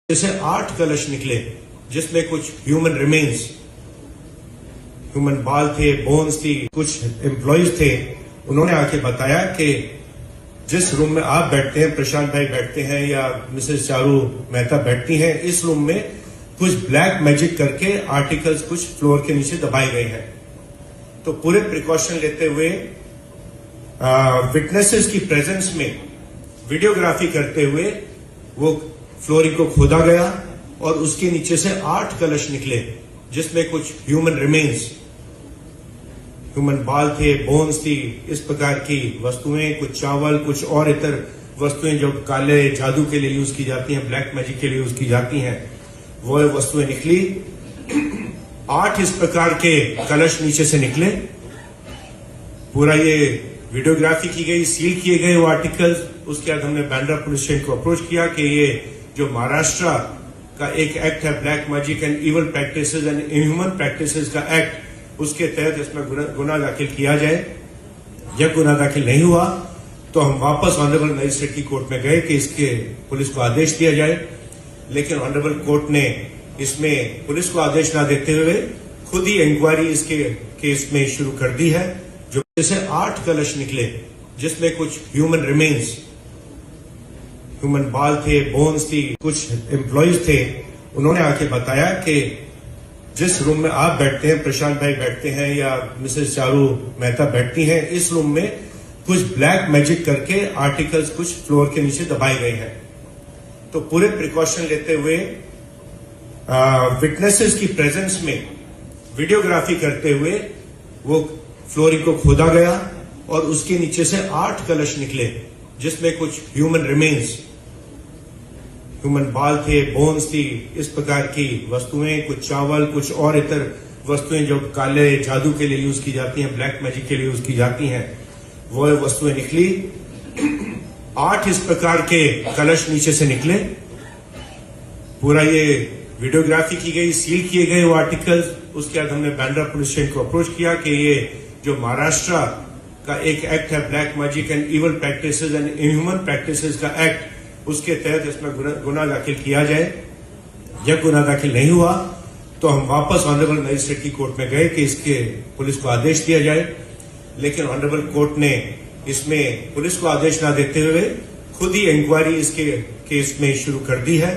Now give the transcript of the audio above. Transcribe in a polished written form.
जैसे 8 कलश निकले जिसमें कुछ ह्यूमन रिमेन्स, ह्यूमन बाल थे, बोन्स थी, कुछ एम्प्लॉयज थे। उन्होंने आके बताया कि जिस रूम में आप बैठते हैं, प्रशांत भाई बैठते हैं या मिसेस चारू मेहता बैठती हैं, इस रूम में कुछ ब्लैक मैजिक करके आर्टिकल्स कुछ फ्लोर के नीचे दबाए गए हैं। तो पूरे प्रिकॉशन लेते हुए विटनेसेस की प्रेजेंस में वीडियोग्राफी करते हुए वो फ्लोरिंग को खोदा गया और उसके नीचे से 8 कलश निकले जिसमें कुछ ह्यूमन रिमेन्स, ह्यूमन बाल थे, बोन्स थी, इस प्रकार की वस्तुएं, कुछ चावल, कुछ और इतर वस्तुएं जो काले जादू के लिए यूज की जाती हैं, ब्लैक मैजिक के लिए यूज की जाती हैं, वो वस्तुएं निकली। 8 इस प्रकार के कलश नीचे से निकले। पूरा ये वीडियोग्राफी की गई, सील किए गए वो आर्टिकल्स। उसके बाद हमने बांद्रा पुलिस स्टेशन को अप्रोच किया कि ये जो महाराष्ट्र का एक एक्ट है, black magic and evil practices and inhuman practices का एक्ट, उसके तहत इसमें गुना दाखिल किया जाए। जब गुना दाखिल नहीं हुआ तो हम वापस ऑनरेबल मजिस्ट्रेट की कोर्ट में गए कि इसके पुलिस को आदेश दिया जाए, लेकिन ऑनरेबल कोर्ट ने इसमें पुलिस को आदेश न देते हुए खुद ही इंक्वायरी इसके केस में शुरू कर दी है। जो जैसे 8 कलश निकले जिसमें कुछ ह्यूमन रिमेन्स, ह्यूमन बाल थे, बोन्स थी, कुछ एम्प्लॉयज थे। उन्होंने आके बताया कि जिस रूम में आप बैठते हैं, प्रशांत भाई बैठते हैं या मिसेस चारू मेहता बैठती हैं, इस रूम में कुछ ब्लैक मैजिक करके आर्टिकल्स कुछ फ्लोर के नीचे दबाए गए हैं। तो पूरे प्रिकॉशन लेते हुए विटनेसेस की प्रेजेंस में वीडियोग्राफी करते हुए वो फ्लोरिंग को खोदा गया और उसके नीचे से 8 कलश निकले जिसमें कुछ ह्यूमन रिमेन्स, ह्यूमन बाल थे, बोन्स थी, इस प्रकार की वस्तुएं, कुछ चावल, कुछ और इतर वस्तुएं जो काले जादू के लिए यूज की जाती हैं, ब्लैक मैजिक के लिए यूज की जाती हैं, वो वस्तुएं निकली। 8 इस प्रकार के कलश नीचे से निकले। पूरा ये वीडियोग्राफी की गई, सील किए गए वो आर्टिकल्स। उसके बाद हमने बांद्रा पुलिस स्टेशन को अप्रोच किया कि ये जो महाराष्ट्र का एक एक्ट है, black magic and evil practices and inhuman practices का एक्ट, उसके तहत इसमें गुना दाखिल किया जाए। जब गुना दाखिल नहीं हुआ तो हम वापस ऑनरेबल मजिस्ट्रेट की कोर्ट में गए कि इसके पुलिस को आदेश दिया जाए, लेकिन ऑनरेबल कोर्ट ने इसमें पुलिस को आदेश न देते हुए खुद ही इंक्वायरी इसके केस में शुरू कर दी है।